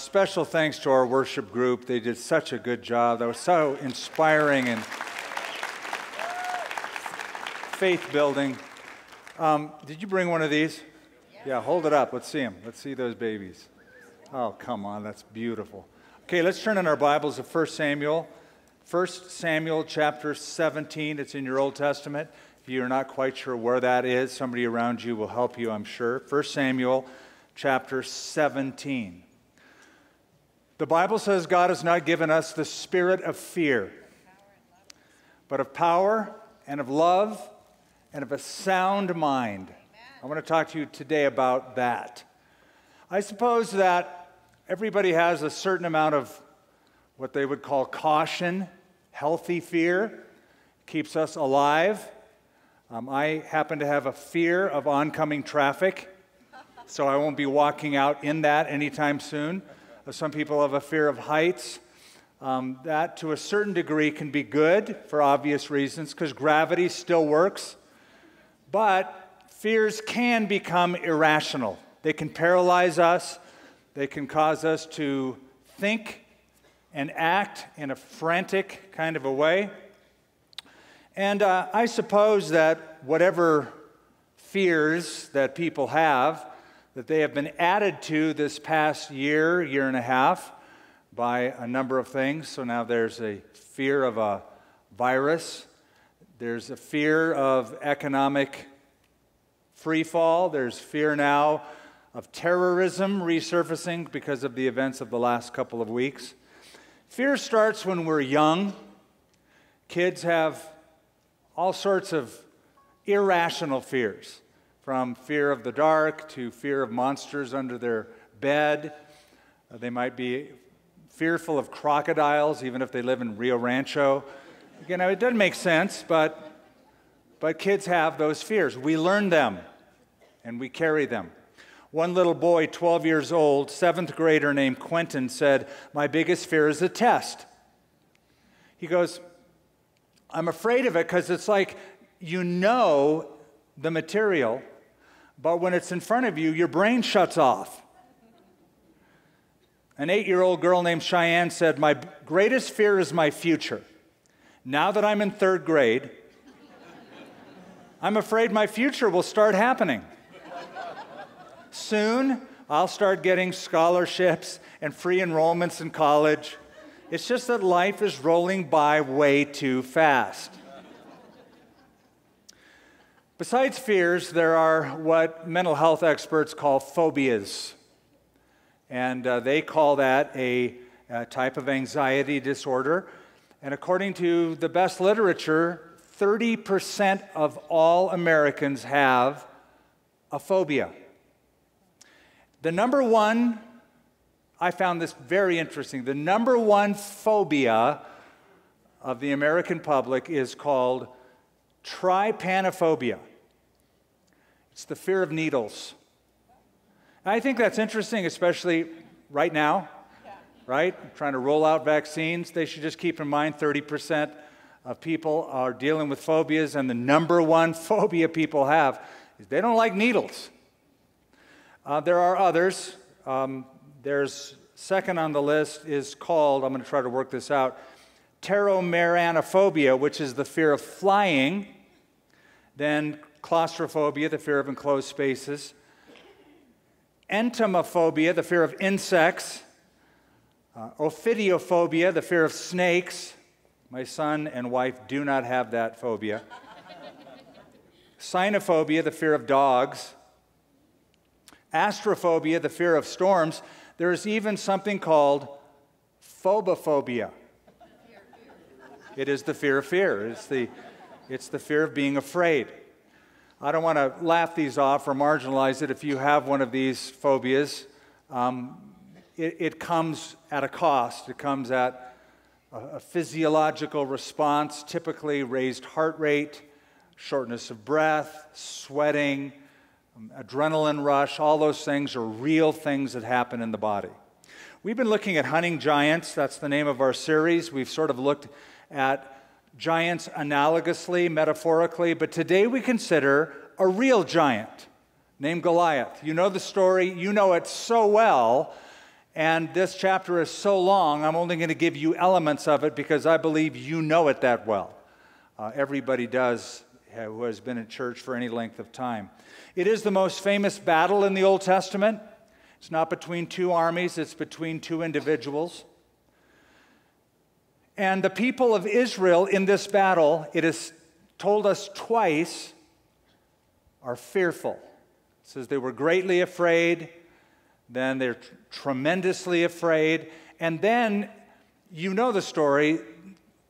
Special thanks to our worship group. They did such a good job. That was so inspiring and faith-building. Did you bring one of these? Yeah, hold it up. Let's see them. Let's see those babies. Oh, come on. That's beautiful. Okay, let's turn in our Bibles to 1 Samuel. 1 Samuel chapter 17. It's in your Old Testament. If you're not quite sure where that is, somebody around you will help you, I'm sure. 1 Samuel chapter 17. The Bible says God has not given us the spirit of fear, but of power and of love and of a sound mind. I want to talk to you today about that. I suppose that everybody has a certain amount of what they would call caution, healthy fear, keeps us alive. I happen to have a fear of oncoming traffic, so I won't be walking out in that anytime soon. Some people have a fear of heights. That, to a certain degree, can be good for obvious reasons because gravity still works. But fears can become irrational. They can paralyze us. They can cause us to think and act in a frantic kind of a way. And I suppose that whatever fears that people have, that they have been added to this past year, year and a half, by a number of things. So now there's a fear of a virus. There's a fear of economic free fall. There's fear now of terrorism resurfacing because of the events of the last couple of weeks. Fear starts when we're young. Kids have all sorts of irrational fears, from fear of the dark to fear of monsters under their bed. They might be fearful of crocodiles, even if they live in Rio Rancho. You know, it doesn't make sense, but kids have those fears. We learn them, and we carry them. One little boy, 12 years old, 7th grader named Quentin, said, "My biggest fear is a test." He goes, "I'm afraid of it because it's like you know the material, but when it's in front of you, your brain shuts off." An 8-year-old girl named Cheyenne said, "My greatest fear is my future. Now that I'm in 3rd grade, I'm afraid my future will start happening. Soon, I'll start getting scholarships and free enrollments in college. It's just that life is rolling by way too fast." Besides fears, there are what mental health experts call phobias. And they call that a type of anxiety disorder. And according to the best literature, 30% of all Americans have a phobia. The number one, I found this very interesting, the number one phobia of the American public is called trypanophobia. It's the fear of needles. And I think that's interesting, especially right now, right? Trying to roll out vaccines. They should just keep in mind 30% of people are dealing with phobias, and the number one phobia people have is they don't like needles. There are others. There's second on the list is called, I'm going to try to work this out, pteromeranophobia, which is the fear of flying. Then claustrophobia, the fear of enclosed spaces. Entomophobia, the fear of insects. Ophidiophobia, the fear of snakes. My son and wife do not have that phobia. Cynophobia, the fear of dogs. Astrophobia, the fear of storms. There is even something called phobophobia. It is the fear of fear. It's the fear of being afraid. I don't want to laugh these off or marginalize it. If you have one of these phobias, it comes at a cost. It comes at a physiological response, typically raised heart rate, shortness of breath, sweating, adrenaline rush. All those things are real things that happen in the body. We've been looking at hunting giants. That's the name of our series. We've sort of looked at giants analogously, metaphorically, but today we consider a real giant named Goliath. You know the story, you know it so well, And this chapter is so long, I'm only going to give you elements of it because I believe you know it that well. Everybody does who has been in church for any length of time. It is the most famous battle in the Old Testament. It's not between two armies, it's between two individuals. And the people of Israel in this battle, it is told us twice, are fearful. It says they were greatly afraid, then they're tremendously afraid, and then, you know the story,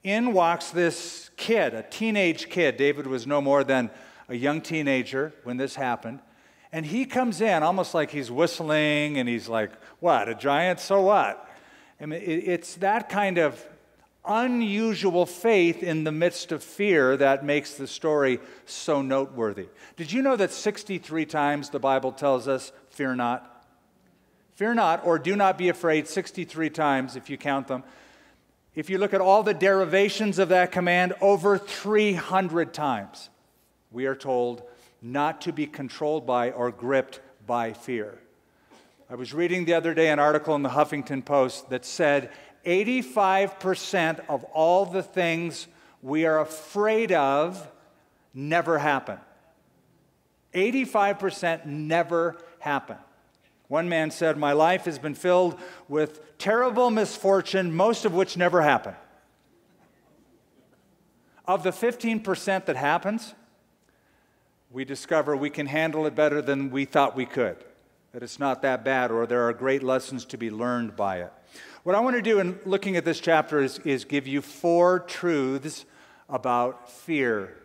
in walks this kid, a teenage kid. David was no more than a young teenager when this happened. And he comes in almost like he's whistling, and he's like, what, a giant? So what? I mean, it's that kind of unusual faith in the midst of fear that makes the story so noteworthy. Did you know that 63 times the Bible tells us, fear not? Fear not, or do not be afraid, 63 times if you count them. If you look at all the derivations of that command, over 300 times we are told not to be controlled by or gripped by fear. I was reading the other day an article in the Huffington Post that said 85% of all the things we are afraid of never happen. 85% never happen. One man said, my life has been filled with terrible misfortune, most of which never happen. Of the 15% that happens, we discover we can handle it better than we thought we could, that it's not that bad, or there are great lessons to be learned by it. What I want to do in looking at this chapter is give you 4 truths about fear.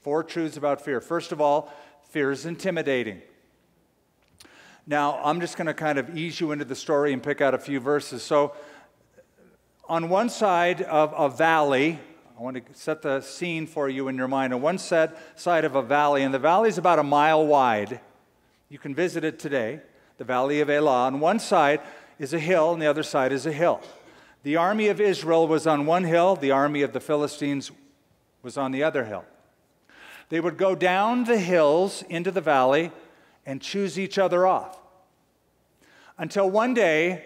4 truths about fear. First of all, fear is intimidating. Now, I'm just going to kind of ease you into the story and pick out a few verses. So, on one side of a valley, I want to set the scene for you in your mind. On one side of a valley, and the valley is about a mile wide. You can visit it today, the Valley of Elah. On one side is a hill, and the other side is a hill. The army of Israel was on one hill, the army of the Philistines was on the other hill. They would go down the hills into the valley and choose each other off. Until one day,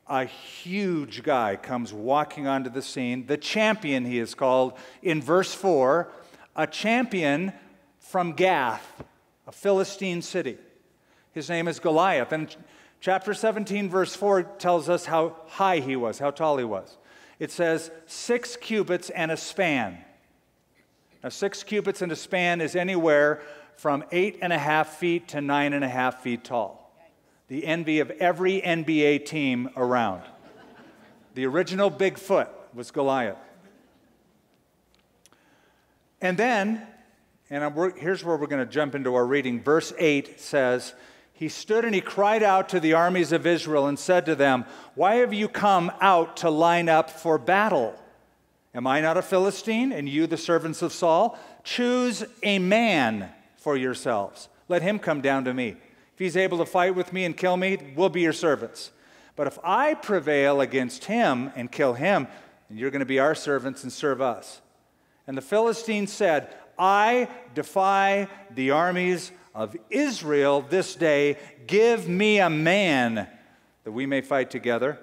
a huge guy comes walking onto the scene, the champion he is called in verse 4, a champion from Gath, a Philistine city. His name is Goliath, and chapter 17, verse 4 tells us how high he was, how tall he was. It says 6 cubits and a span. Now, 6 cubits and a span is anywhere from 8.5 feet to 9.5 feet tall. The envy of every NBA team around. The original Bigfoot was Goliath. And then, here's where we're going to jump into our reading. Verse 8 says, he stood and he cried out to the armies of Israel and said to them, why have you come out to line up for battle? Am I not a Philistine, and you the servants of Saul? Choose a man for yourselves. Let him come down to me. If he's able to fight with me and kill me, we'll be your servants. But if I prevail against him and kill him, then you're going to be our servants and serve us. And the Philistines said, I defy the armies of Israel this day. Give me a man that we may fight together.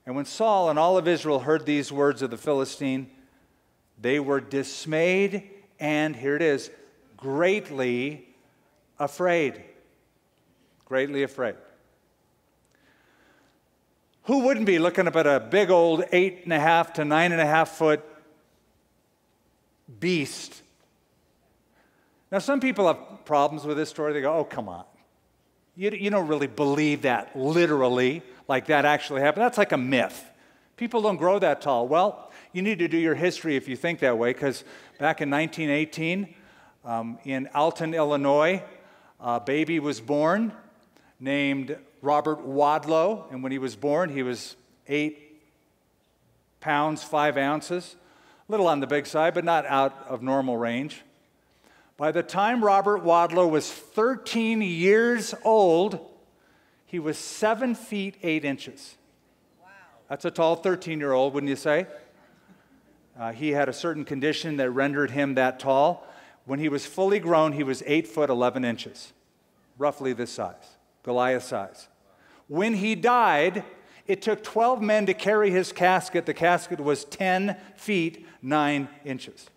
And when Saul and all of Israel heard these words of the Philistine, they were dismayed and, here it is, greatly afraid. Greatly afraid. Who wouldn't be looking up at a big old 8.5 to 9.5 foot beast? Now, some people have problems with this story. They go, oh, come on. You don't really believe that literally, like that actually happened. That's like a myth. People don't grow that tall. Well, you need to do your history if you think that way, because back in 1918, in Alton, Illinois, a baby was born named Robert Wadlow, and when he was born, he was 8 pounds, 5 ounces, a little on the big side, but not out of normal range. By the time Robert Wadlow was 13 years old, he was 7 feet 8 inches. Wow. That's a tall 13-year-old, wouldn't you say? He had a certain condition that rendered him that tall. When he was fully grown, he was 8 foot 11 inches, roughly this size, Goliath size. When he died, it took 12 men to carry his casket. The casket was 10 feet, 9 inches.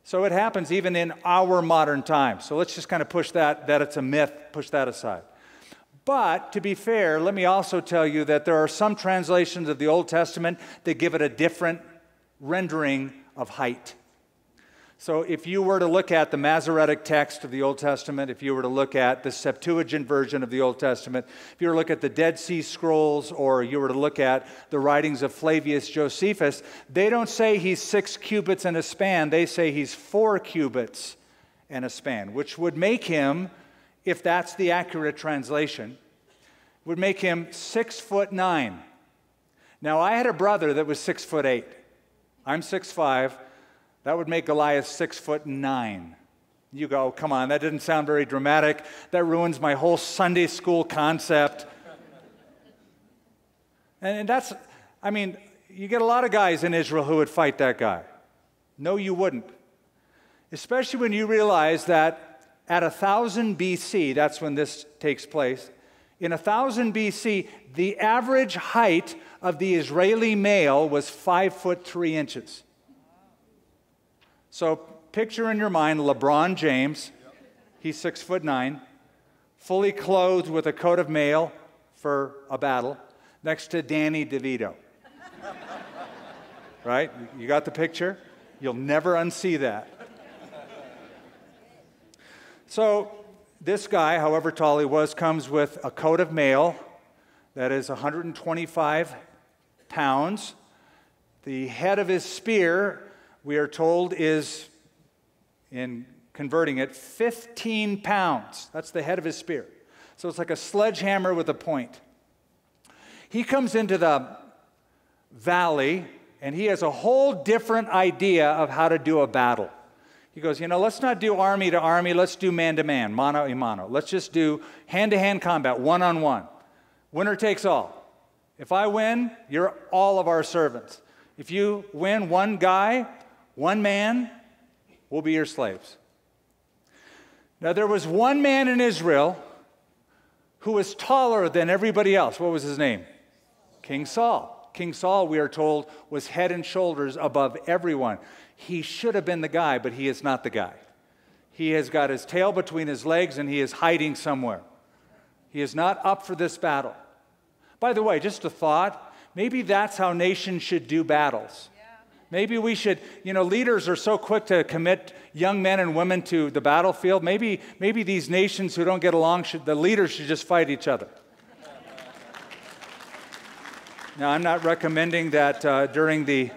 So it happens even in our modern times. So let's just kind of push that it's a myth, push that aside. But to be fair, let me also tell you that there are some translations of the Old Testament that give it a different rendering of height. So if you were to look at the Masoretic text of the Old Testament, if you were to look at the Septuagint version of the Old Testament, if you were to look at the Dead Sea Scrolls, or you were to look at the writings of Flavius Josephus, they don't say he's 6 cubits and a span. They say he's 4 cubits and a span, which would make him, if that's the accurate translation, would make him 6'9". Now, I had a brother that was 6'8". I'm 6'5". That would make Goliath 6'9". You go, come on, that didn't sound very dramatic. That ruins my whole Sunday school concept. And that's, I mean, you get a lot of guys in Israel who would fight that guy. No, you wouldn't. Especially when you realize that at 1000 BC, that's when this takes place, in 1000 BC, the average height of the Israeli male was 5'3". So picture in your mind LeBron James, he's 6'9", fully clothed with a coat of mail for a battle, next to Danny DeVito. Right? You got the picture? You'll never unsee that. So this guy, however tall he was, comes with a coat of mail that is 125 pounds. The head of his spear, we are told, is, in converting it, 15 pounds. That's the head of his spear. So it's like a sledgehammer with a point. He comes into the valley, and he has a whole different idea of how to do a battle. He goes, let's not do army to army. Let's do man to man, mano a mano. Let's just do hand-to-hand combat, one-on-one. Winner takes all. If I win, you're all of our servants. If you win, one guy, one man, will be your slaves. Now, there was one man in Israel who was taller than everybody else. What was his name? King Saul. King Saul, we are told, was head and shoulders above everyone. He should have been the guy, but he is not the guy. He has got his tail between his legs, and he is hiding somewhere. He is not up for this battle. By the way, just a thought, maybe that's how nations should do battles. Maybe we should, leaders are so quick to commit young men and women to the battlefield. Maybe these nations who don't get along, the leaders should just fight each other. Now, I'm not recommending that during the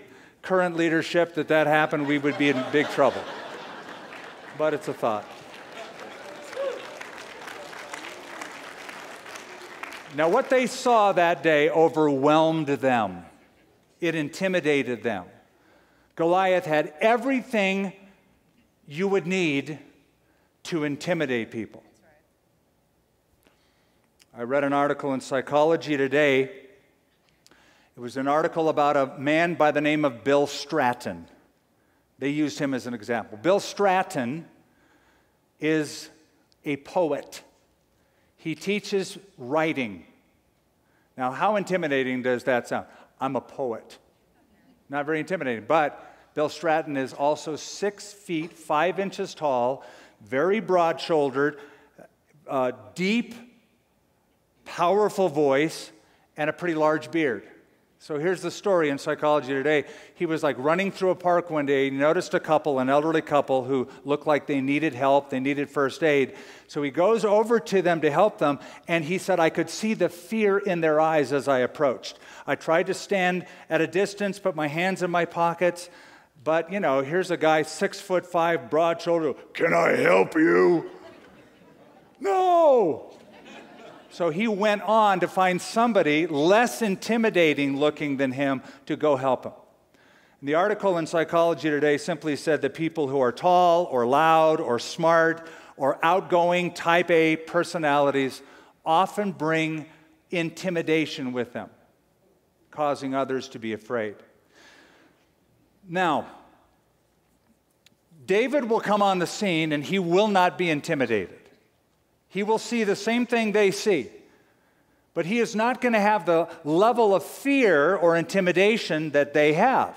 current leadership that happened, we would be in big trouble. But it's a thought. Now, what they saw that day overwhelmed them. It intimidated them. Goliath had everything you would need to intimidate people. I read an article in Psychology Today. It was an article about a man by the name of Bill Stratton. They used him as an example. Bill Stratton is a poet. He teaches writing. Now, how intimidating does that sound? I'm a poet. Not very intimidating, but Bill Stratton is also 6 feet, 5 inches tall, very broad-shouldered, deep, powerful voice, and a pretty large beard. So here's the story in Psychology Today. He was like running through a park one day. He noticed a couple, an elderly couple, who looked like they needed help. They needed first aid. So he goes over to them to help them, and he said, I could see the fear in their eyes as I approached. I tried to stand at a distance, put my hands in my pockets, but, here's a guy, 6'5", broad-shouldered. Can I help you? No! So he went on to find somebody less intimidating looking than him to go help him. And the article in Psychology Today simply said that people who are tall or loud or smart or outgoing type A personalities often bring intimidation with them, causing others to be afraid. Now, David will come on the scene and he will not be intimidated. He will see the same thing they see. but he is not going to have the level of fear or intimidation that they have.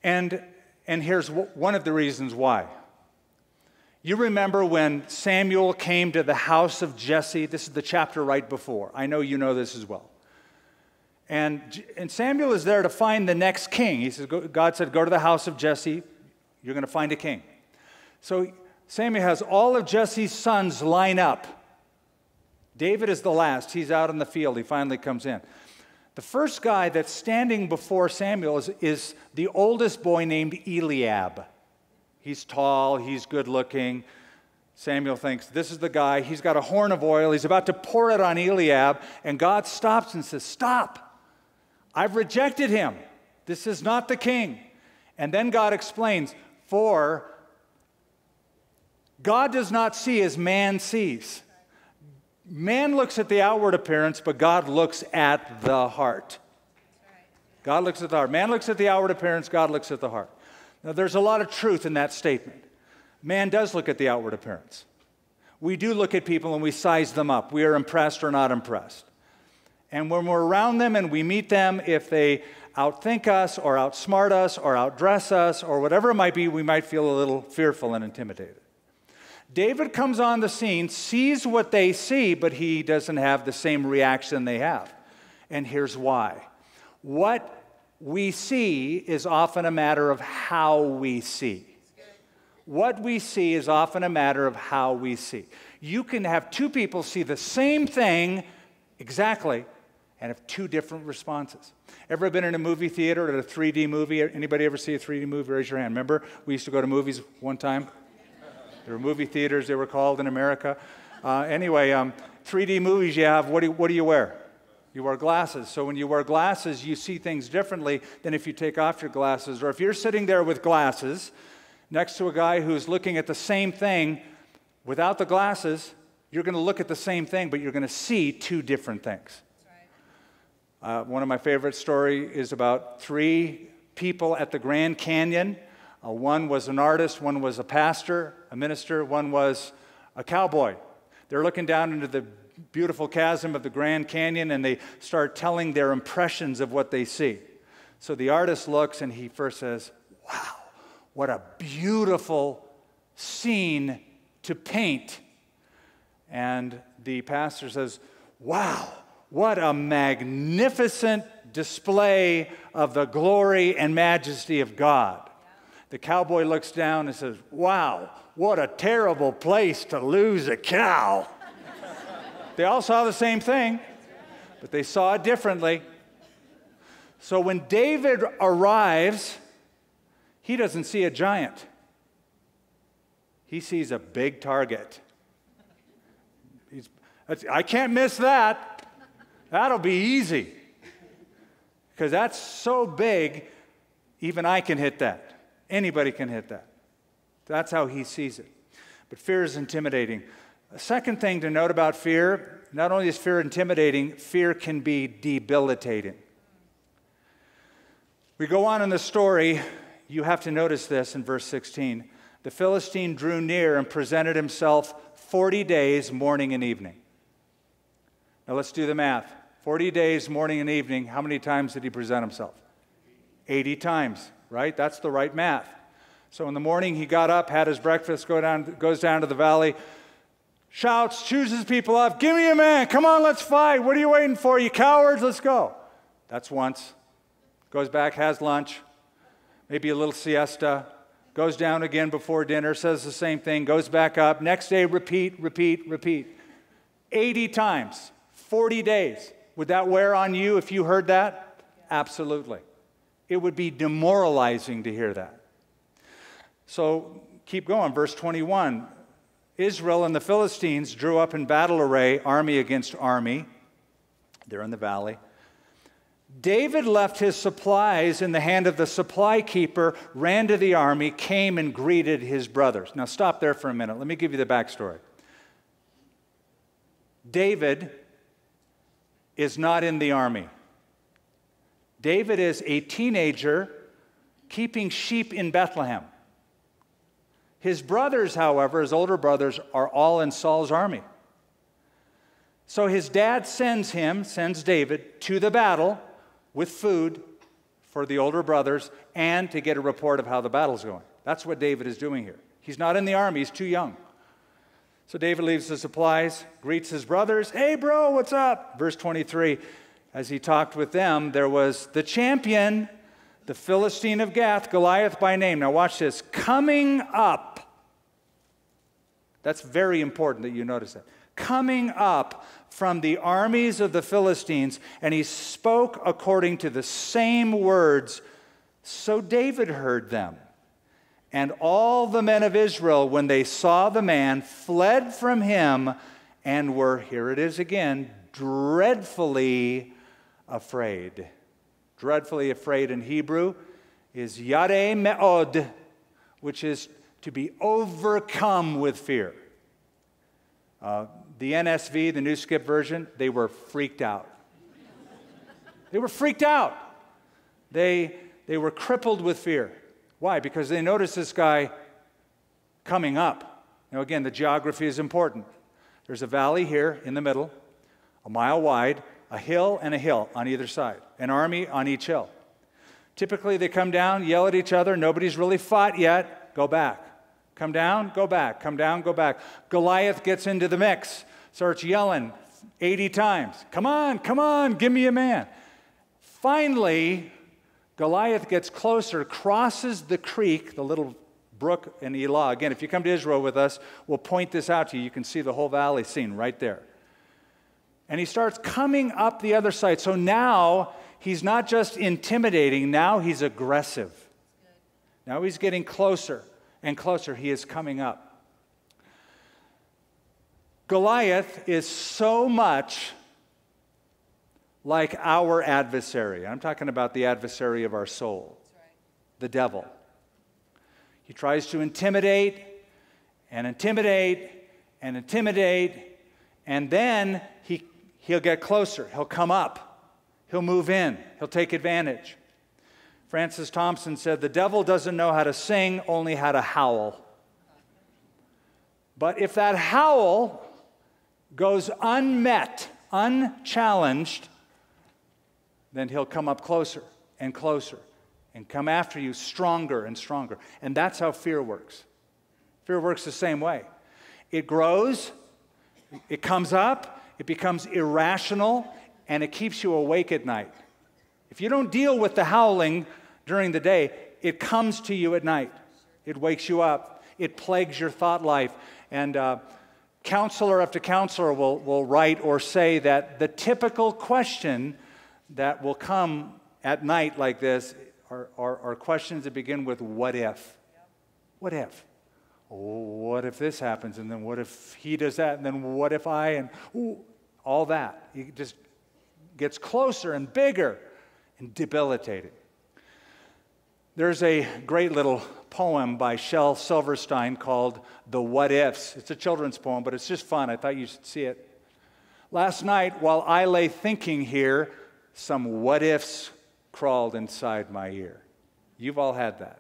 And here's one of the reasons why. You remember when Samuel came to the house of Jesse? This is the chapter right before. I know you know this as well. And Samuel is there to find the next king. He says, God said, go to the house of Jesse. You're going to find a king. So Samuel has all of Jesse's sons line up. David is the last. He's out in the field. He finally comes in. The first guy that's standing before Samuel is the oldest boy named Eliab. He's tall, he's good looking. Samuel thinks, this is the guy. He's got a horn of oil. He's about to pour it on Eliab, and God stops and says, stop. I've rejected him. This is not the king. And then God explains, for God does not see as man sees. Man looks at the outward appearance, but God looks at the heart. God looks at the heart. Man looks at the outward appearance, God looks at the heart. Now, there's a lot of truth in that statement. Man does look at the outward appearance. We do look at people and we size them up. We are impressed or not impressed. And when we're around them and we meet them, if they outthink us or outsmart us or outdress us or whatever it might be, we might feel a little fearful and intimidated. David comes on the scene, sees what they see, but he doesn't have the same reaction they have. And here's why. What we see is often a matter of how we see. What we see is often a matter of how we see. You can have two people see the same thing exactly and have two different responses. Ever been in a movie theater at a 3D movie? Anybody ever see a 3D movie? Raise your hand. Remember, we used to go to movies one time. There were movie theaters, they were called in America. 3D movies you have, what do you wear? You wear glasses. So when you wear glasses, you see things differently than if you take off your glasses. Or if you're sitting there with glasses next to a guy who's looking at the same thing without the glasses, you're going to look at the same thing, but you're going to see two different things. That's right. One of my favorite stories is about three people at the Grand Canyon. One was an artist, one was a pastor, a minister, one was a cowboy. They're looking down into the beautiful chasm of the Grand Canyon, and they start telling their impressions of what they see. So the artist looks, and he first says, wow, what a beautiful scene to paint. And the pastor says, wow, what a magnificent display of the glory and majesty of God. The cowboy looks down and says, wow, what a terrible place to lose a cow. They all saw the same thing, but they saw it differently. So when David arrives, he doesn't see a giant. He sees a big target. I can't miss that. That'll be easy. Because that's so big, even I can hit that. Anybody can hit that. That's how he sees it. But fear is intimidating. A second thing to note about fear, not only is fear intimidating, fear can be debilitating. We go on in the story, you have to notice this in verse 16. The Philistine drew near and presented himself 40 days, morning and evening. Now let's do the math. 40 days, morning and evening, how many times did he present himself? 80 times, right? That's the right math. So in the morning, he got up, had his breakfast, goes down to the valley, shouts, chooses people up, give me a man, come on, let's fight. What are you waiting for, you cowards? Let's go. That's once. Goes back, has lunch, maybe a little siesta, goes down again before dinner, says the same thing, goes back up. Next day, repeat, repeat, repeat. 80 times, 40 days. Would that wear on you if you heard that? Absolutely. It would be demoralizing to hear that. So keep going, verse 21. Israel and the Philistines drew up in battle array, army against army. They're in the valley. David left his supplies in the hand of the supply keeper, ran to the army, came and greeted his brothers. Now stop there for a minute. Let me give you the backstory. David is not in the army. David is a teenager keeping sheep in Bethlehem. His brothers, however, his older brothers, are all in Saul's army. So his dad sends David, to the battle with food for the older brothers and to get a report of how the battle's going. That's what David is doing here. He's not in the army. He's too young. So David leaves the supplies, greets his brothers. Hey, bro, what's up? Verse 23, as he talked with them, there was the champion, the Philistine of Gath, Goliath by name. Now watch this. Coming up. That's very important that you notice that. Coming up from the armies of the Philistines, and he spoke according to the same words. So David heard them. And all the men of Israel, when they saw the man, fled from him and were, here it is again, dreadfully afraid. Dreadfully afraid in Hebrew is yareh me'od, which is to be overcome with fear. The NSV, the New Skip version, they were freaked out. They were freaked out. They were crippled with fear. Why? Because they noticed this guy coming up. Now again, the geography is important. There's a valley here in the middle, a mile wide, a hill and a hill on either side, an army on each hill. Typically they come down, yell at each other, nobody's really fought yet, go back. Come down, go back, come down, go back. Goliath gets into the mix, starts yelling 80 times, come on, give me a man. Finally, Goliath gets closer, crosses the creek, the little brook in Elah. Again, if you come to Israel with us, we'll point this out to you. You can see the whole valley scene right there. And he starts coming up the other side. So now he's not just intimidating, now he's aggressive. Now he's getting closer and closer. He is coming up. Goliath is so much like our adversary. I'm talking about the adversary of our soul, the devil. He tries to intimidate and intimidate and intimidate, and then he'll get closer. He'll come up. He'll move in. He'll take advantage. Francis Thompson said, the devil doesn't know how to sing, only how to howl. But if that howl goes unmet, unchallenged, then he'll come up closer and closer and come after you stronger and stronger. And that's how fear works. Fear works the same way. It grows, it comes up, it becomes irrational, and it keeps you awake at night. If you don't deal with the howling during the day, it comes to you at night. It wakes you up. It plagues your thought life. And counselor after counselor will write or say that the typical question that will come at night like this are questions that begin with what if? What if? Oh, what if this happens? And then what if he does that? And then what if I? And all that. It just gets closer and bigger and debilitating. There's a great little poem by Shel Silverstein called The What Ifs. It's a children's poem, but it's just fun. I thought you should see it. Last night, while I lay thinking here, some what ifs crawled inside my ear. You've all had that.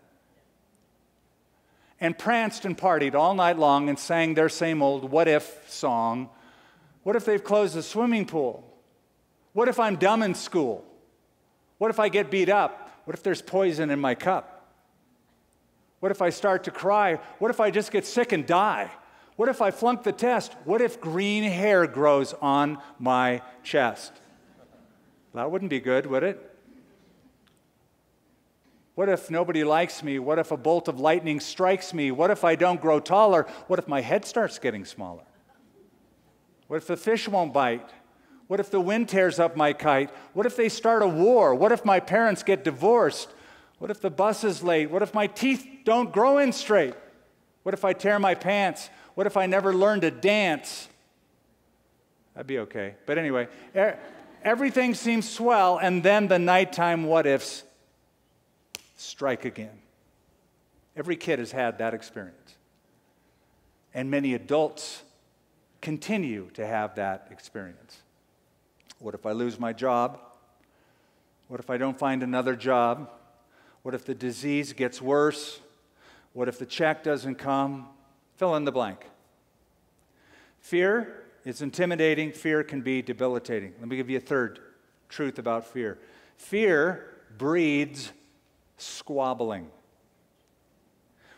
And pranced and partied all night long and sang their same old what if song. What if they've closed the swimming pool? What if I'm dumb in school? What if I get beat up? What if there's poison in my cup? What if I start to cry? What if I just get sick and die? What if I flunk the test? What if green hair grows on my chest? That wouldn't be good, would it? What if nobody likes me? What if a bolt of lightning strikes me? What if I don't grow taller? What if my head starts getting smaller? What if the fish won't bite? What if the wind tears up my kite? What if they start a war? What if my parents get divorced? What if the bus is late? What if my teeth don't grow in straight? What if I tear my pants? What if I never learn to dance? That'd be okay. But anyway, everything seems swell, and then the nighttime what-ifs strike again. Every kid has had that experience. And many adults continue to have that experience. What if I lose my job? What if I don't find another job? What if the disease gets worse? What if the check doesn't come? Fill in the blank. Fear It's intimidating. Fear can be debilitating. Let me give you a third truth about fear. Fear breeds squabbling.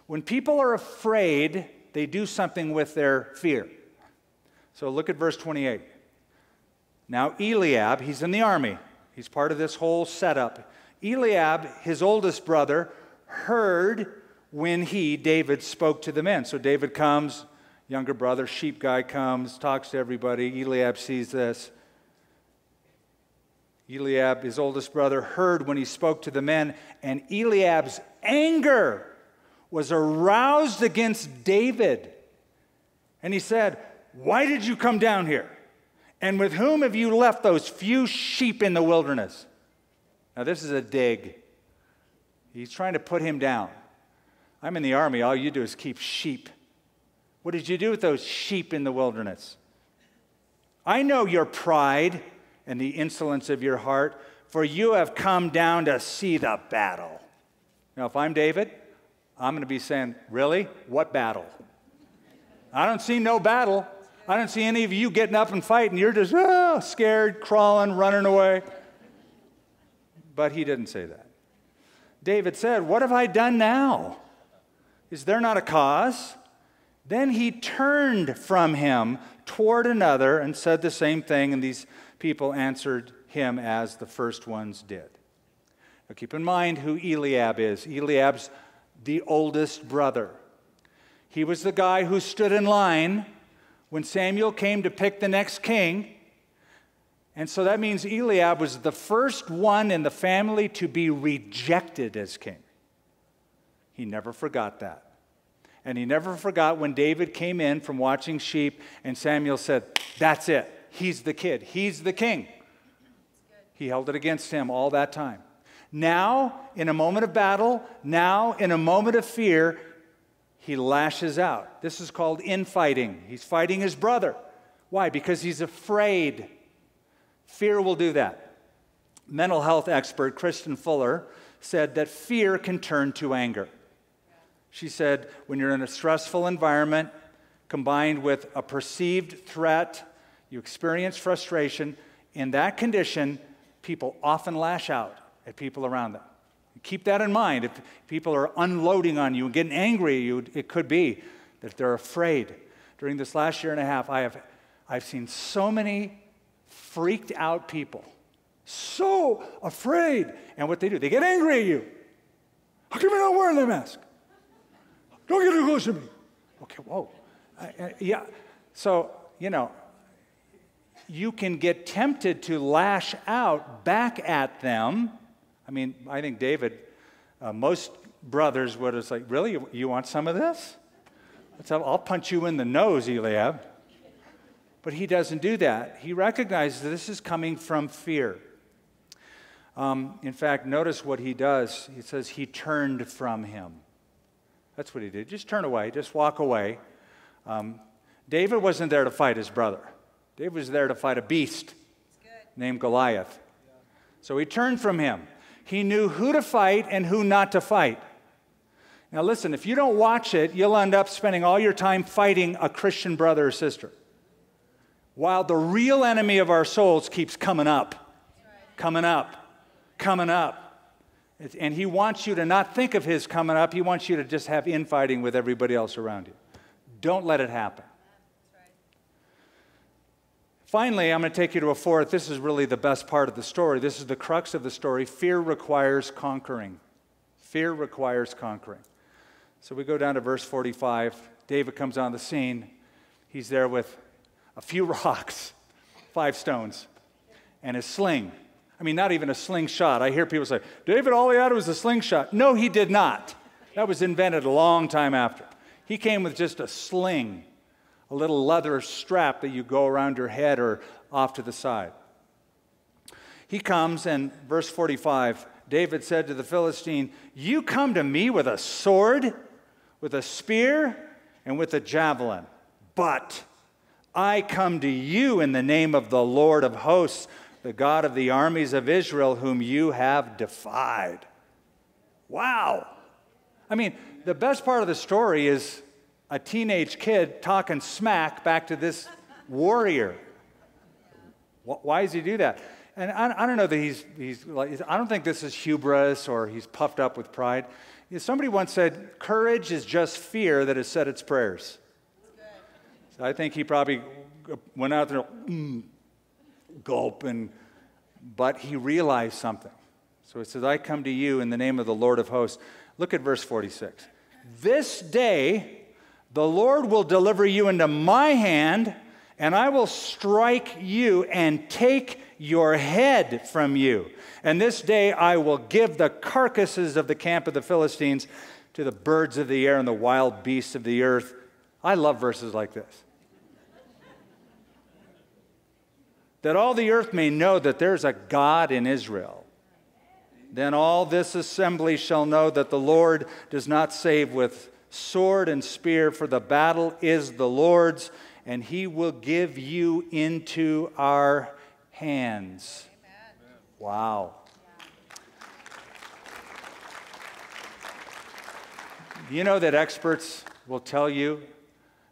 When people are afraid, they do something with their fear. So look at verse 28. Now Eliab, he's in the army. He's part of this whole setup. Eliab, his oldest brother, heard when David, spoke to the men. So David comes, younger brother, sheep guy comes, talks to everybody. Eliab sees this. Eliab, his oldest brother, heard when he spoke to the men, and Eliab's anger was aroused against David. And he said, "Why did you come down here? And with whom have you left those few sheep in the wilderness?" Now this is a dig. He's trying to put him down. I'm in the army. All you do is keep sheep. What did you do with those sheep in the wilderness? I know your pride and the insolence of your heart, for you have come down to see the battle. Now, if I'm David, I'm going to be saying, really? What battle? I don't see no battle. I don't see any of you getting up and fighting. You're just scared, crawling, running away. But he didn't say that. David said, "What have I done now? Is there not a cause?" Then he turned from him toward another and said the same thing, and these people answered him as the first ones did. Now keep in mind who Eliab is. Eliab's the oldest brother. He was the guy who stood in line when Samuel came to pick the next king. And so that means Eliab was the first one in the family to be rejected as king. He never forgot that. And he never forgot when David came in from watching sheep and Samuel said, "That's it. He's the kid. He's the king." He held it against him all that time. Now, in a moment of battle, now in a moment of fear, he lashes out. This is called infighting. He's fighting his brother. Why? Because he's afraid. Fear will do that. Mental health expert Kristen Fuller said that fear can turn to anger. She said, when you're in a stressful environment, combined with a perceived threat, you experience frustration. In that condition, people often lash out at people around them. Keep that in mind. If people are unloading on you and getting angry at you, it could be that they're afraid. During this last year and a half, I've seen so many freaked out people, so afraid. And what they do, they get angry at you. How come you're not wearing the mask? Don't get too close to me. Okay, whoa. Yeah. So, you can get tempted to lash out back at them. I mean, I think David, most brothers would have said, "Really? You want some of this? I'll punch you in the nose, Eliab." But he doesn't do that. He recognizes that this is coming from fear. In fact, notice what he does. He says he turned from him. That's what he did. Just turn away. Just walk away. David wasn't there to fight his brother. David was there to fight a beast named Goliath. So he turned from him. He knew who to fight and who not to fight. Now listen, if you don't watch it, you'll end up spending all your time fighting a Christian brother or sister, while the real enemy of our souls keeps coming up, coming up, coming up. And he wants you to not think of his coming up. He wants you to just have infighting with everybody else around you. Don't let it happen. Finally, I'm going to take you to a fourth. This is really the best part of the story. This is the crux of the story. Fear requires conquering. Fear requires conquering. So we go down to verse 45. David comes on the scene. He's there with a few rocks, 5 stones, and his sling. I mean, not even a slingshot. I hear people say, "David, all he had was a slingshot." No, he did not. That was invented a long time after. He came with just a sling, a little leather strap that you go around your head or off to the side. He comes, and verse 45, David said to the Philistine, "You come to me with a sword, with a spear, and with a javelin. But I come to you in the name of the Lord of hosts, the God of the armies of Israel, whom you have defied." Wow. I mean, the best part of the story is a teenage kid talking smack back to this warrior. Why does he do that? And I don't know that he's like, I don't think this is hubris or he's puffed up with pride. Somebody once said, courage is just fear that has said its prayers. So I think he probably went out there, gulp, but he realized something. So it says, I come to you in the name of the Lord of hosts. Look at verse 46. This day the Lord will deliver you into my hand, and I will strike you and take your head from you. And this day I will give the carcasses of the camp of the Philistines to the birds of the air and the wild beasts of the earth. I love verses like this. That all the earth may know that there's a God in Israel. Then all this assembly shall know that the Lord does not save with sword and spear, for the battle is the Lord's, and he will give you into our hands. Amen. Wow. Do you know that experts will tell you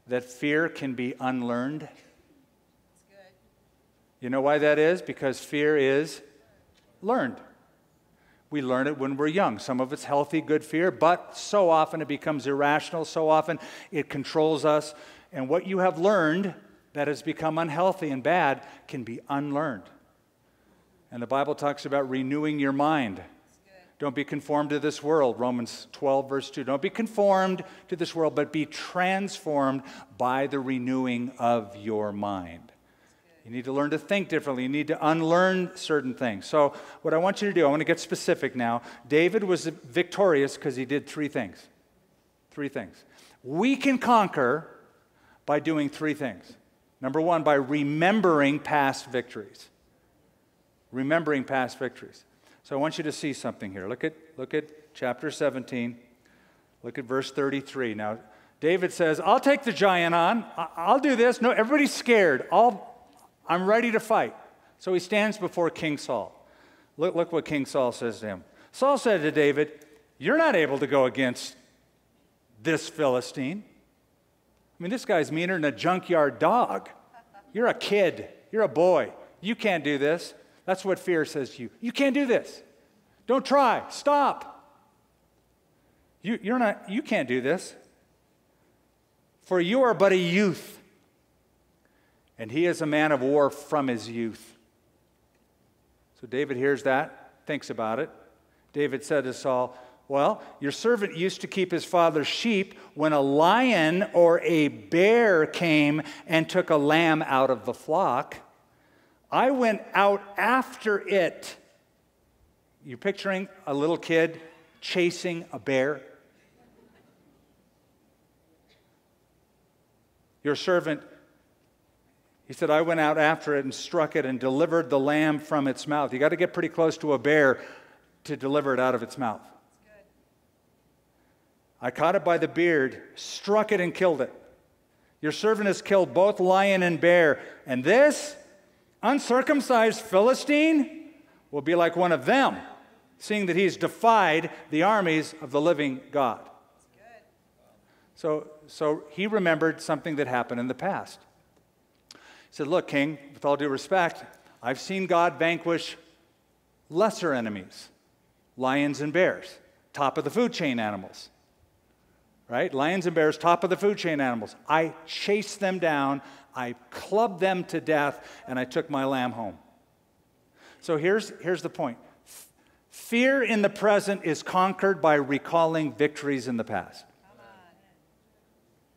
that fear can be unlearned? That's good. You know why that is? Because fear is learned. We learn it when we're young. Some of it's healthy, good fear, but so often it becomes irrational. So often it controls us. And what you have learned that has become unhealthy and bad can be unlearned. And the Bible talks about renewing your mind. Don't be conformed to this world, Romans 12, verse 2. Don't be conformed to this world, but be transformed by the renewing of your mind. You need to learn to think differently. You need to unlearn certain things. So what I want you to do, I want to get specific now. David was victorious because he did three things. Three things. We can conquer by doing three things. Number one, by remembering past victories. Remembering past victories. So I want you to see something here. Look at chapter 17. Look at verse 33. Now, David says, I'll take the giant on. I'll do this. No, everybody's scared. I'm ready to fight. So he stands before King Saul. Look what King Saul says to him. Saul said to David, you're not able to go against this Philistine. I mean, this guy's meaner than a junkyard dog. You're a kid. You're a boy. You can't do this. That's what fear says to you. You can't do this. Don't try. Stop. You can't do this. For you are but a youth, and he is a man of war from his youth. So David hears that, thinks about it. David said to Saul, well, your servant used to keep his father's sheep when a lion or a bear came and took a lamb out of the flock. I went out after it. You're picturing a little kid chasing a bear? Your servant, he said, I went out after it and struck it and delivered the lamb from its mouth. You got to get pretty close to a bear to deliver it out of its mouth. I caught it by the beard, struck it and killed it. Your servant has killed both lion and bear, and this uncircumcised Philistine will be like one of them, seeing that he's defied the armies of the living God. So he remembered something that happened in the past. He said, look, King, with all due respect, I've seen God vanquish lesser enemies, lions and bears, top of the food chain animals. Right? Lions and bears, top of the food chain animals. I chased them down, I clubbed them to death, and I took my lamb home. So here's the point. Fear in the present is conquered by recalling victories in the past.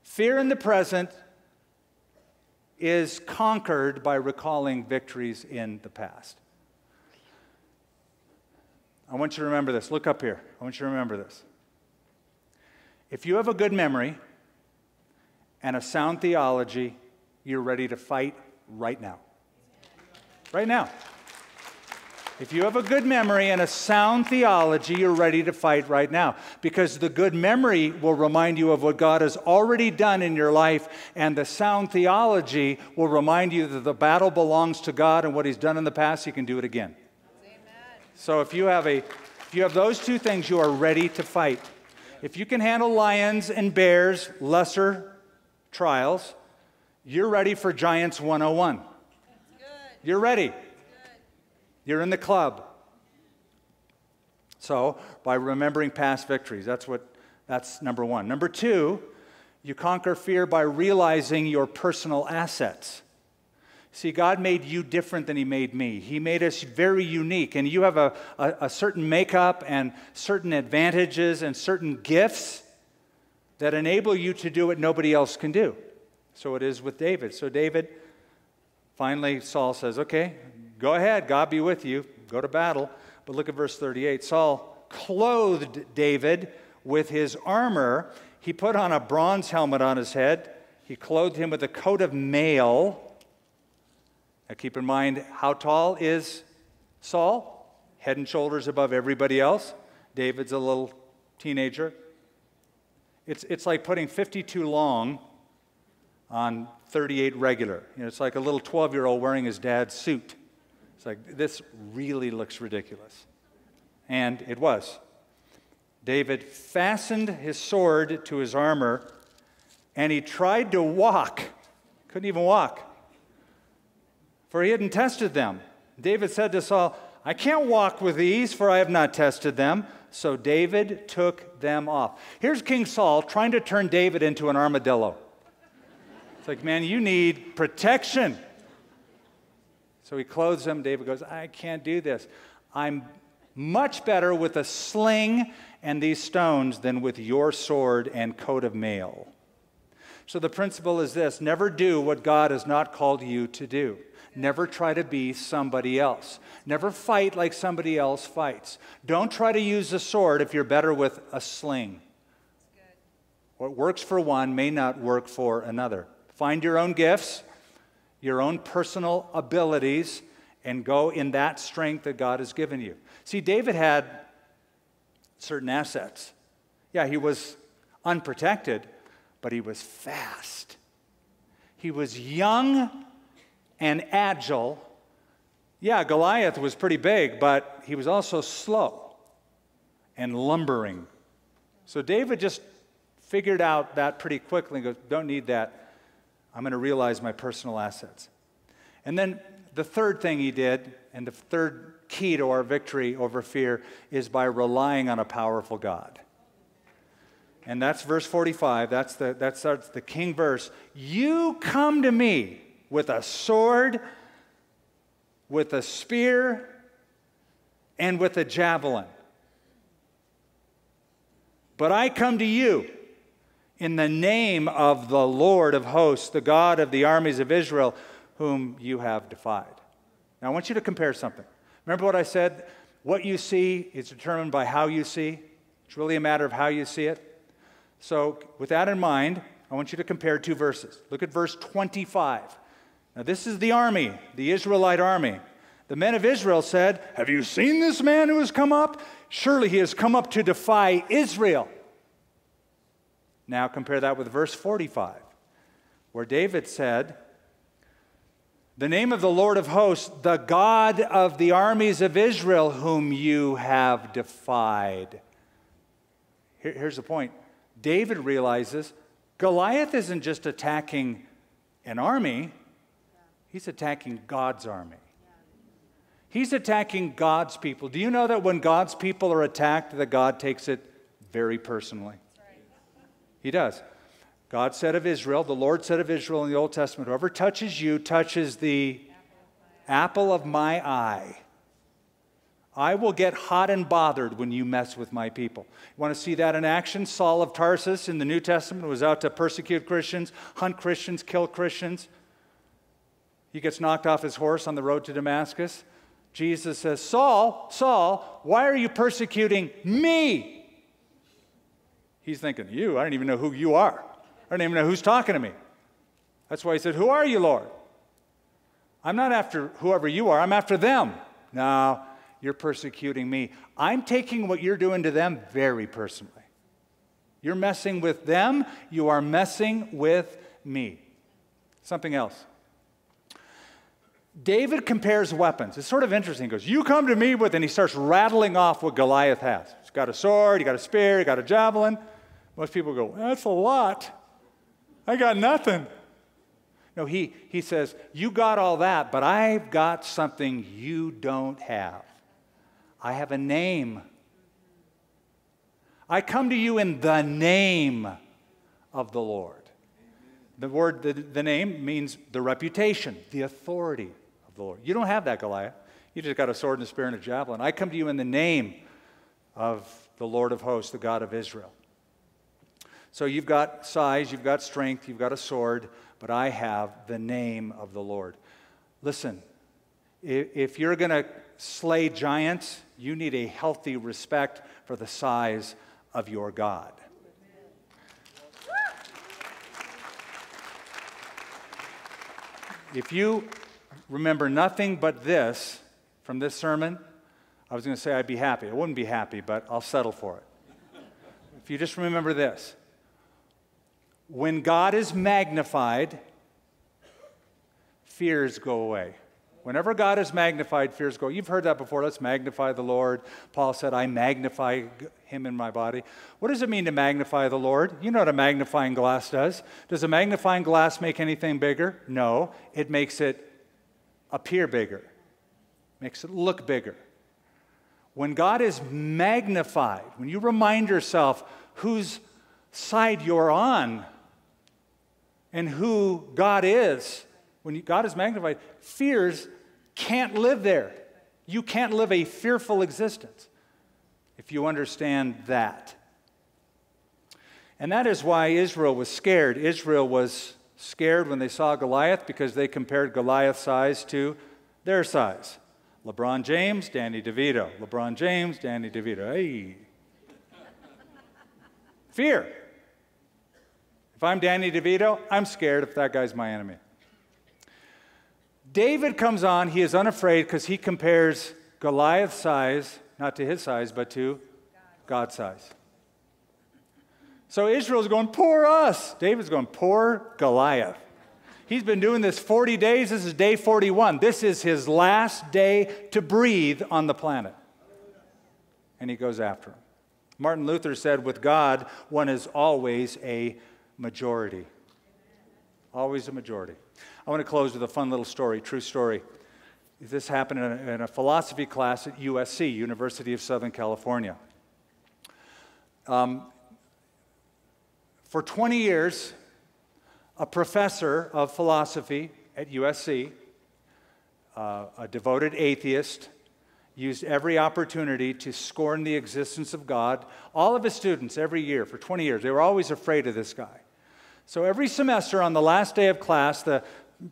Fear in the present is conquered by recalling victories in the past. I want you to remember this. Look up here. I want you to remember this. If you have a good memory and a sound theology, you're ready to fight right now. Right now. If you have a good memory and a sound theology, you're ready to fight right now. Because the good memory will remind you of what God has already done in your life, and the sound theology will remind you that the battle belongs to God, and what He's done in the past, He can do it again. Amen. So if you have those two things, you are ready to fight. If you can handle lions and bears, lesser trials, You're ready for Giants 101. Good. You're ready. Good. You're in the club. So, by remembering past victories, that's number one. Number two, you conquer fear by realizing your personal assets. See, God made you different than He made me. He made us very unique, and you have a certain makeup and certain advantages and certain gifts that enable you to do what nobody else can do. So it is with David. So David, finally, Saul says, okay, go ahead, God be with you, go to battle. But look at verse 38. Saul clothed David with his armor. He put on a bronze helmet on his head. He clothed him with a coat of mail. Now keep in mind, how tall is Saul? Head and shoulders above everybody else. David's a little teenager. It's like putting 52 long on 38 regular. It's like a little 12-year-old wearing his dad's suit. It's like, this really looks ridiculous. And it was. David fastened his sword to his armor, and he tried to walk. Couldn't even walk, for he hadn't tested them. David said to Saul, I can't walk with these, for I have not tested them. So David took them off. Here's King Saul trying to turn David into an armadillo. It's like, man, you need protection. So he clothes him. David goes, I can't do this. I'm much better with a sling and these stones than with your sword and coat of mail. So the principle is this: never do what God has not called you to do. Never try to be somebody else. Never fight like somebody else fights. Don't try to use a sword if you're better with a sling. What works for one may not work for another. Find your own gifts, your own personal abilities, and go in that strength that God has given you. See, David had certain assets. Yeah, he was unprotected, but he was fast. He was young and agile. Yeah, Goliath was pretty big, but he was also slow and lumbering. So David just figured out that pretty quickly and goes, don't need that. I'm going to realize my personal assets. And then the third thing he did, and the third key to our victory over fear, is by relying on a powerful God. And that's verse 45. That's the king verse. You come to me with a sword, with a spear, and with a javelin. But I come to you in the name of the Lord of hosts, the God of the armies of Israel, whom you have defied. Now, I want you to compare something. Remember what I said? What you see is determined by how you see. It's really a matter of how you see it. So, with that in mind, I want you to compare two verses. Look at verse 25. Now, this is the army, the Israelite army. The men of Israel said, have you seen this man who has come up? Surely he has come up to defy Israel. Now compare that with verse 45, where David said, the name of the Lord of hosts, the God of the armies of Israel, whom you have defied. Here's the point. David realizes Goliath isn't just attacking an army, he's attacking God's army. He's attacking God's people. Do you know that when God's people are attacked, that God takes it very personally? He does. God said of Israel, the Lord said of Israel in the Old Testament, whoever touches you touches the apple of my eye. I will get hot and bothered when you mess with my people. You want to see that in action? Saul of Tarsus in the New Testament was out to persecute Christians, hunt Christians, kill Christians. He gets knocked off his horse on the road to Damascus. Jesus says, Saul, Saul, why are you persecuting me? He's thinking, you? I don't even know who you are. I don't even know who's talking to me. That's why he said, who are you, Lord? I'm not after whoever you are. I'm after them. No, you're persecuting me. I'm taking what you're doing to them very personally. You're messing with them. You are messing with me. Something else. David compares weapons. It's sort of interesting. He goes, you come to me with, and he starts rattling off what Goliath has. He's got a sword, he got a spear, he got a javelin. Most people go, that's a lot. I got nothing. No, he says, you got all that, but I've got something you don't have. I have a name. I come to you in the name of the Lord. The word, the name means the reputation, the authority of the Lord. You don't have that, Goliath. You just got a sword and a spear and a javelin. I come to you in the name of the Lord of hosts, the God of Israel. So you've got size, you've got strength, you've got a sword, but I have the name of the Lord. Listen, if you're going to slay giants, you need a healthy respect for the size of your God. If you remember nothing but this from this sermon, I was going to say I'd be happy. I wouldn't be happy, but I'll settle for it. If you just remember this, when God is magnified, fears go away. Whenever God is magnified, fears go away. You've heard that before. Let's magnify the Lord. Paul said, I magnify him in my body. What does it mean to magnify the Lord? You know what a magnifying glass does. Does a magnifying glass make anything bigger? No. It makes it appear bigger. Makes it look bigger. When God is magnified, when you remind yourself whose side you're on and who God is, when God is magnified, fears can't live there. You can't live a fearful existence if you understand that. And that is why Israel was scared. Israel was scared when they saw Goliath because they compared Goliath's size to their size. LeBron James, Danny DeVito. LeBron James, Danny DeVito. Hey. Fear. If I'm Danny DeVito, I'm scared if that guy's my enemy. David comes on, he is unafraid because he compares Goliath's size, not to his size, but to God's size. So Israel's going, poor us. David's going, poor Goliath. He's been doing this 40 days. This is day 41. This is his last day to breathe on the planet. And he goes after him. Martin Luther said, with God, one is always a majority. Always a majority. I want to close with a fun little story, true story. This happened in a philosophy class at USC, University of Southern California. For 20 years, a professor of philosophy at USC, a devoted atheist, used every opportunity to scorn the existence of God. All of his students every year for 20 years, they were always afraid of this guy. So every semester on the last day of class, the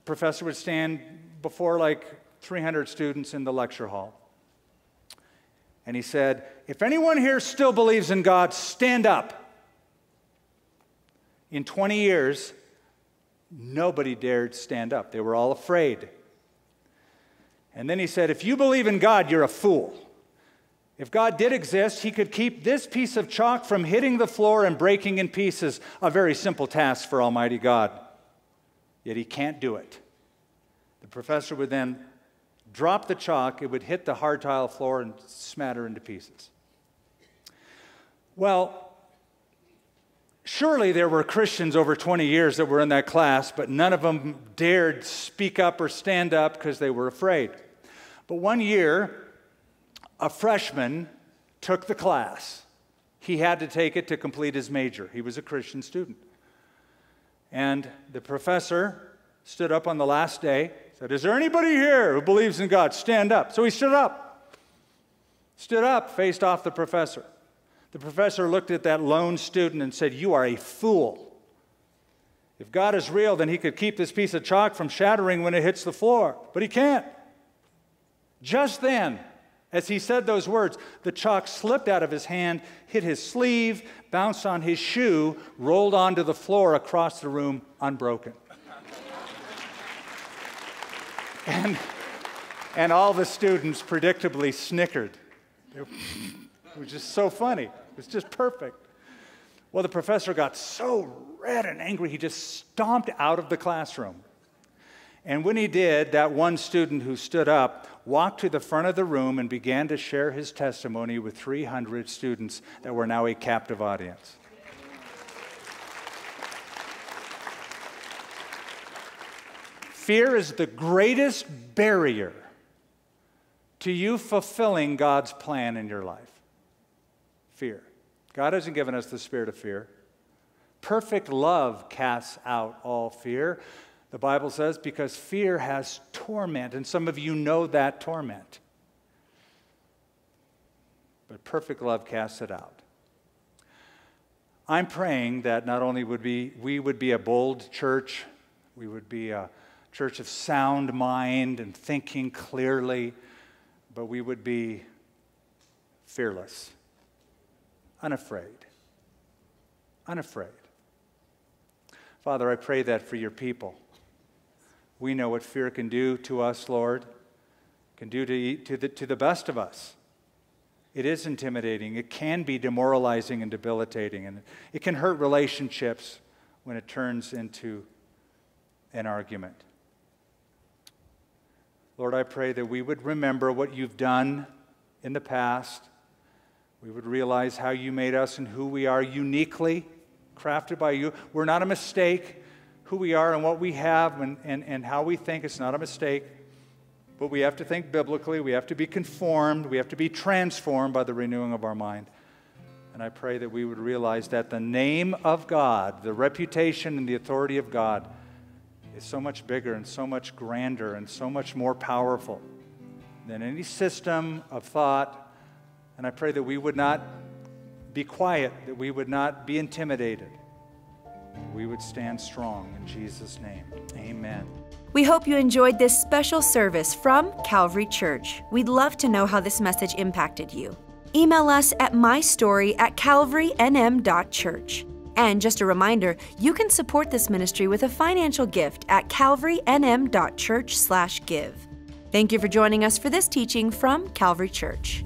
professor would stand before like 300 students in the lecture hall. And he said, if anyone here still believes in God, stand up. In 20 years, nobody dared stand up. They were all afraid. And then he said, if you believe in God, you're a fool. If God did exist, he could keep this piece of chalk from hitting the floor and breaking in pieces, a very simple task for Almighty God. Yet he can't do it. The professor would then drop the chalk, it would hit the hard tile floor and smatter into pieces. Well, surely there were Christians over 20 years that were in that class, but none of them dared speak up or stand up because they were afraid. But one year, a freshman took the class. He had to take it to complete his major. He was a Christian student. And the professor stood up on the last day, said, is there anybody here who believes in God? Stand up. So he stood up, faced off the professor. The professor looked at that lone student and said, you are a fool. If God is real, then he could keep this piece of chalk from shattering when it hits the floor, but he can't. Just then, as he said those words, the chalk slipped out of his hand, hit his sleeve, bounced on his shoe, rolled onto the floor across the room unbroken. And all the students predictably snickered. It was just so funny. It was just perfect. Well, the professor got so red and angry, he just stomped out of the classroom. And when he did, that one student who stood up walked to the front of the room and began to share his testimony with 300 students that were now a captive audience. fear is the greatest barrier to you fulfilling God's plan in your life. Fear. God hasn't given us the spirit of fear. Perfect love casts out all fear. The Bible says, because fear has torment, and some of you know that torment. But perfect love casts it out. I'm praying that not only we would be a bold church, we would be a church of sound mind and thinking clearly, but we would be fearless, unafraid. Unafraid. Father, I pray that for your people. We know what fear can do to us, Lord, can do to the best of us. It is intimidating. It can be demoralizing and debilitating, and it can hurt relationships when it turns into an argument. Lord, I pray that we would remember what you've done in the past. We would realize how you made us and who we are uniquely crafted by you. We're not a mistake. Who we are and what we have and how we think, it's not a mistake. But we have to think biblically. We have to be conformed. We have to be transformed by the renewing of our mind. And I pray that we would realize that the name of God, the reputation and the authority of God, is so much bigger and so much grander and so much more powerful than any system of thought. And I pray that we would not be quiet, that we would not be intimidated. We would stand strong in Jesus' name. Amen. We hope you enjoyed this special service from Calvary Church. We'd love to know how this message impacted you. Email us at mystory@calvarynm.church. And just a reminder, you can support this ministry with a financial gift at calvarynm.church/give. Thank you for joining us for this teaching from Calvary Church.